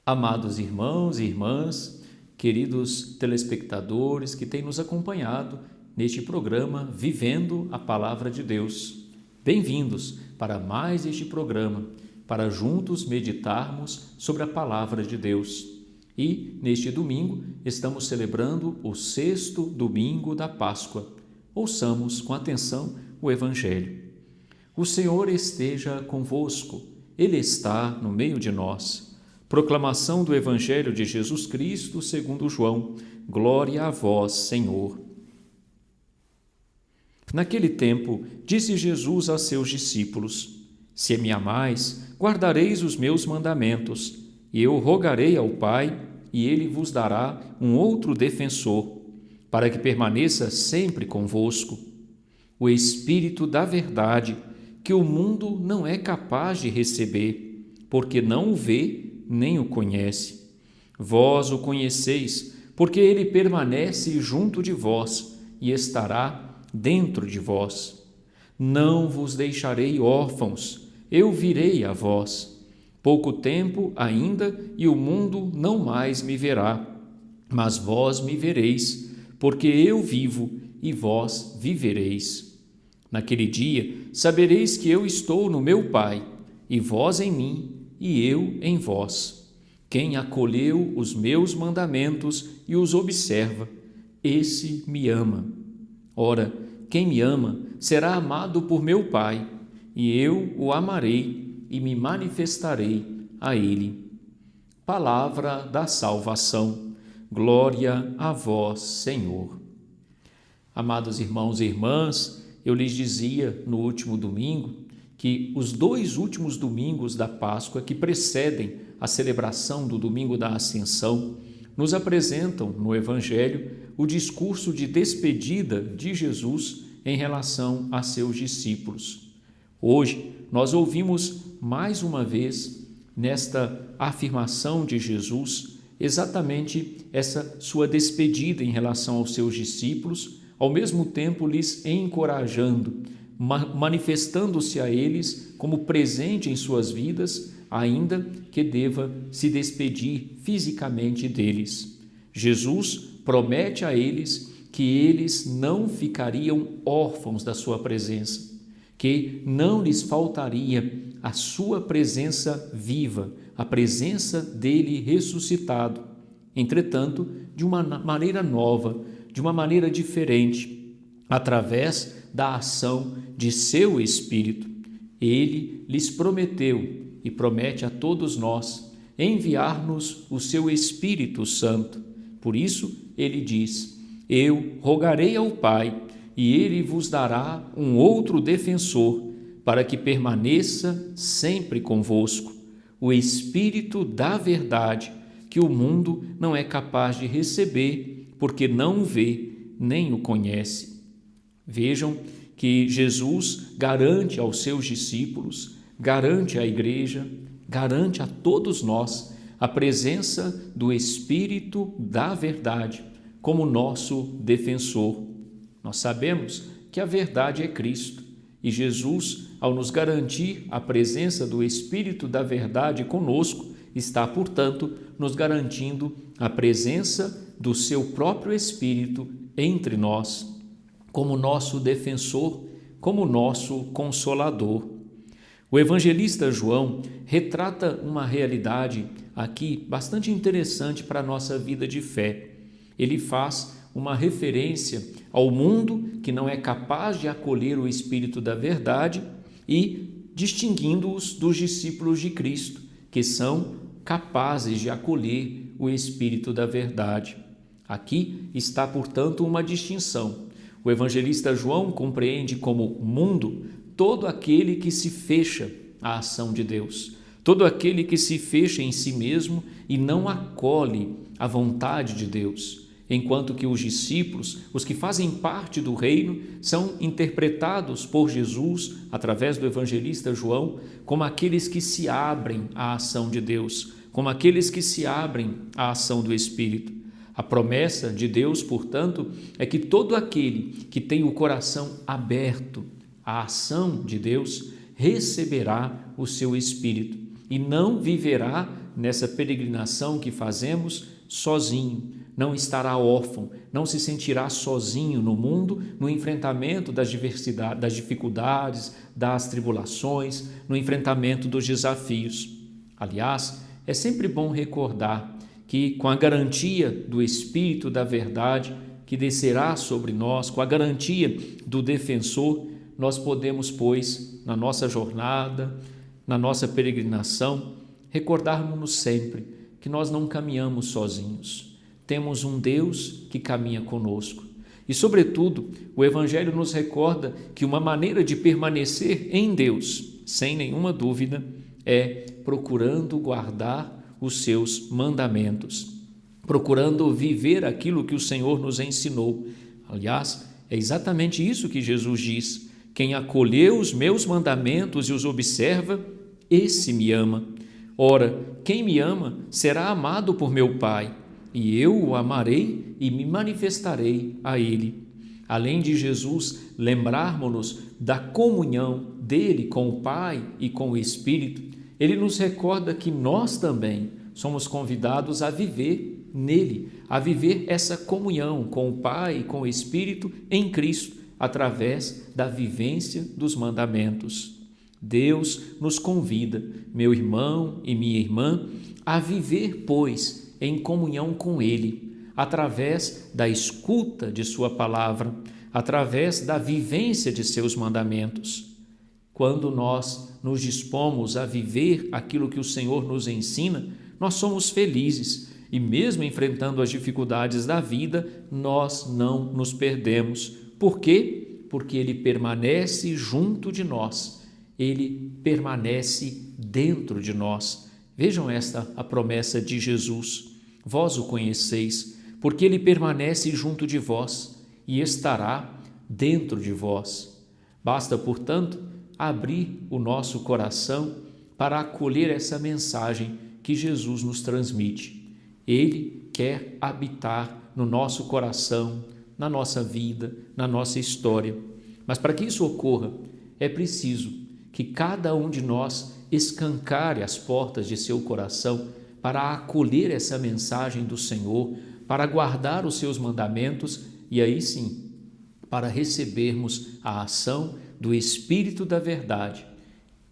Amados irmãos e irmãs, queridos telespectadores que têm nos acompanhado neste programa Vivendo a Palavra de Deus, bem-vindos para mais este programa, para juntos meditarmos sobre a Palavra de Deus. E, neste domingo, estamos celebrando o 6º domingo da Páscoa. Ouçamos com atenção o Evangelho. O Senhor esteja convosco, Ele está no meio de nós. Proclamação do Evangelho de Jesus Cristo segundo João. Glória a vós, Senhor. Naquele tempo, disse Jesus a seus discípulos: Se me amais, guardareis os meus mandamentos, e eu rogarei ao Pai, e Ele vos dará um outro defensor, para que permaneça sempre convosco. O Espírito da verdade, que o mundo não é capaz de receber, porque não o vê nem o conhece. Vós o conheceis, porque ele permanece junto de vós e estará dentro de vós. Não vos deixarei órfãos, eu virei a vós. Pouco tempo ainda e o mundo não mais me verá, mas vós me vereis, porque eu vivo e vós vivereis. Naquele dia sabereis que eu estou no meu Pai, e vós em mim, e eu em vós. Quem acolheu os meus mandamentos e os observa, esse me ama. Ora, quem me ama será amado por meu Pai, e eu o amarei e me manifestarei a ele. Palavra da salvação. Glória a vós, Senhor. Amados irmãos e irmãs, eu lhes dizia no último domingo que os 2 últimos domingos da Páscoa que precedem a celebração do domingo da Ascensão nos apresentam no Evangelho o discurso de despedida de Jesus em relação a seus discípulos. Hoje nós ouvimos mais uma vez nesta afirmação de Jesus exatamente essa sua despedida em relação aos seus discípulos, ao mesmo tempo lhes encorajando, manifestando-se a eles como presente em suas vidas, ainda que deva se despedir fisicamente deles. Jesus promete a eles que eles não ficariam órfãos da sua presença, que não lhes faltaria a sua presença viva, a presença dele ressuscitado. Entretanto, de uma maneira nova, de uma maneira diferente, através da ação de seu Espírito. Ele lhes prometeu e promete a todos nós enviar-nos o seu Espírito Santo. Por isso, ele diz: Eu rogarei ao Pai, e ele vos dará um outro defensor, para que permaneça sempre convosco, o Espírito da verdade, que o mundo não é capaz de receber, porque não o vê nem o conhece. Vejam que Jesus garante aos seus discípulos, garante à igreja, garante a todos nós a presença do Espírito da verdade como nosso defensor. Nós sabemos que a verdade é Cristo e Jesus, ao nos garantir a presença do Espírito da verdade conosco, está, portanto, nos garantindo a presença do seu próprio Espírito entre nós, como nosso defensor, como nosso consolador. O evangelista João retrata uma realidade aqui bastante interessante para a nossa vida de fé. Ele faz uma referência ao mundo que não é capaz de acolher o Espírito da verdade e distinguindo-os dos discípulos de Cristo, que são capazes de acolher o Espírito da verdade. Aqui está, portanto, uma distinção. O evangelista João compreende como mundo todo aquele que se fecha à ação de Deus, todo aquele que se fecha em si mesmo e não acolhe a vontade de Deus, enquanto que os discípulos, os que fazem parte do reino, são interpretados por Jesus, através do evangelista João, como aqueles que se abrem à ação de Deus, como aqueles que se abrem à ação do Espírito. A promessa de Deus, portanto, é que todo aquele que tem o coração aberto à ação de Deus receberá o seu Espírito e não viverá nessa peregrinação que fazemos sozinho, não estará órfão, não se sentirá sozinho no mundo, no enfrentamento das diversidades, das dificuldades, das tribulações, no enfrentamento dos desafios. Aliás, é sempre bom recordar que, com a garantia do Espírito da Verdade que descerá sobre nós, com a garantia do defensor, nós podemos, pois, na nossa jornada, na nossa peregrinação, recordarmos-nos sempre que nós não caminhamos sozinhos. Temos um Deus que caminha conosco. E, sobretudo, o Evangelho nos recorda que uma maneira de permanecer em Deus, sem nenhuma dúvida, é procurando guardar os seus mandamentos, procurando viver aquilo que o Senhor nos ensinou. Aliás, é exatamente isso que Jesus diz: quem acolheu os meus mandamentos e os observa, esse me ama. Ora, quem me ama será amado por meu Pai, e eu o amarei e me manifestarei a ele. Além de Jesus lembrarmos-nos da comunhão dele com o Pai e com o Espírito, ele nos recorda que nós também somos convidados a viver nele, a viver essa comunhão com o Pai e com o Espírito em Cristo, através da vivência dos mandamentos. Deus nos convida, meu irmão e minha irmã, a viver, pois, em comunhão com Ele, através da escuta de Sua palavra, através da vivência de Seus mandamentos. Quando nós nos dispomos a viver aquilo que o Senhor nos ensina, nós somos felizes e, mesmo enfrentando as dificuldades da vida, nós não nos perdemos. Por quê? Porque Ele permanece junto de nós, Ele permanece dentro de nós. Vejam esta a promessa de Jesus: vós o conheceis, porque Ele permanece junto de vós e estará dentro de vós. Basta, portanto, abrir o nosso coração para acolher essa mensagem que Jesus nos transmite. Ele quer habitar no nosso coração, na nossa vida, na nossa história. Mas para que isso ocorra, é preciso que cada um de nós escancare as portas de seu coração para acolher essa mensagem do Senhor, para guardar os seus mandamentos e aí sim, para recebermos a ação do Espírito da Verdade,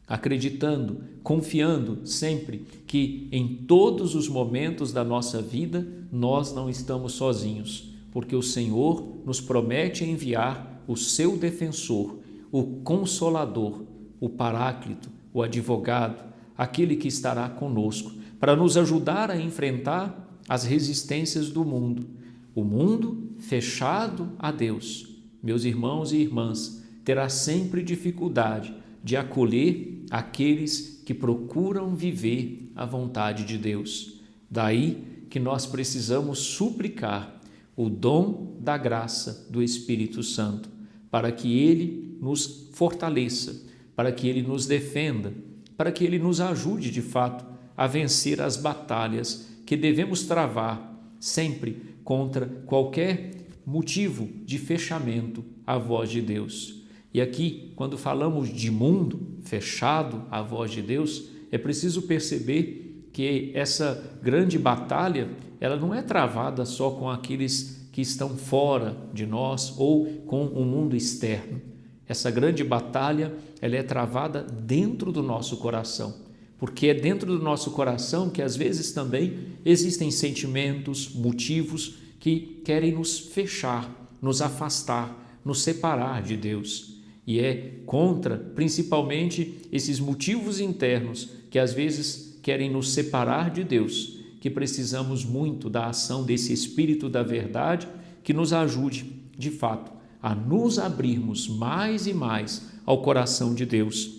acreditando, confiando sempre que em todos os momentos da nossa vida nós não estamos sozinhos, porque o Senhor nos promete enviar o seu defensor, o Consolador, o Paráclito, o Advogado, aquele que estará conosco, para nos ajudar a enfrentar as resistências do mundo. O mundo fechado a Deus, meus irmãos e irmãs, terá sempre dificuldade de acolher aqueles que procuram viver a vontade de Deus. Daí que nós precisamos suplicar o dom da graça do Espírito Santo, para que Ele nos fortaleça, para que Ele nos defenda, para que Ele nos ajude de fato a vencer as batalhas que devemos travar sempre contra qualquer motivo de fechamento à voz de Deus. E aqui, quando falamos de mundo fechado à voz de Deus, é preciso perceber que essa grande batalha, ela não é travada só com aqueles que estão fora de nós ou com o mundo externo. Essa grande batalha, ela é travada dentro do nosso coração, porque é dentro do nosso coração que às vezes também existem sentimentos, motivos que querem nos fechar, nos afastar, nos separar de Deus. E é contra, principalmente, esses motivos internos que às vezes querem nos separar de Deus, que precisamos muito da ação desse Espírito da Verdade que nos ajude, de fato, a nos abrirmos mais e mais ao coração de Deus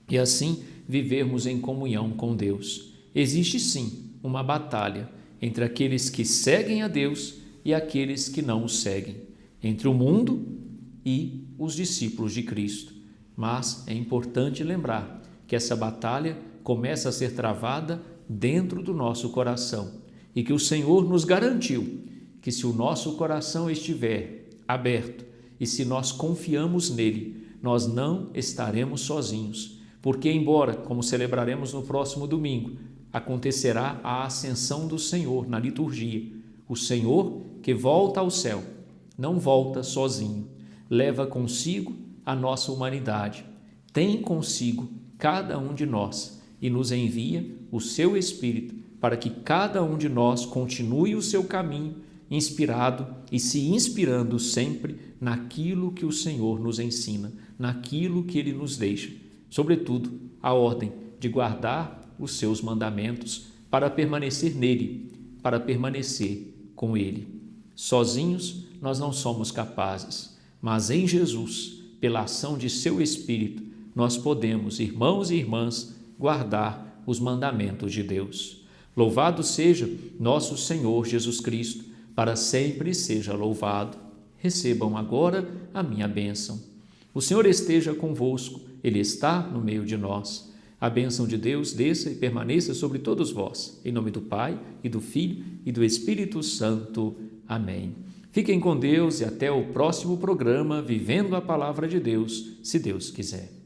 e assim vivermos em comunhão com Deus. Existe sim uma batalha entre aqueles que seguem a Deus e aqueles que não o seguem, entre o mundo e os discípulos de Cristo. Mas é importante lembrar que essa batalha começa a ser travada dentro do nosso coração e que o Senhor nos garantiu que se o nosso coração estiver aberto e se nós confiamos nele, nós não estaremos sozinhos, porque embora, como celebraremos no próximo domingo, acontecerá a ascensão do Senhor na liturgia. O Senhor que volta ao céu não volta sozinho, leva consigo a nossa humanidade, tem consigo cada um de nós e nos envia o seu Espírito para que cada um de nós continue o seu caminho inspirado e se inspirando sempre naquilo que o Senhor nos ensina, naquilo que Ele nos deixa, sobretudo a ordem de guardar os seus mandamentos para permanecer nele, para permanecer com Ele. Sozinhos nós não somos capazes, mas em Jesus, pela ação de seu Espírito, nós podemos, irmãos e irmãs, guardar os mandamentos de Deus. Louvado seja nosso Senhor Jesus Cristo, para sempre seja louvado. Recebam agora a minha bênção. O Senhor esteja convosco, Ele está no meio de nós. A bênção de Deus desça e permaneça sobre todos vós. Em nome do Pai, e do Filho, e do Espírito Santo. Amém. Fiquem com Deus e até o próximo programa Vivendo a Palavra de Deus, se Deus quiser.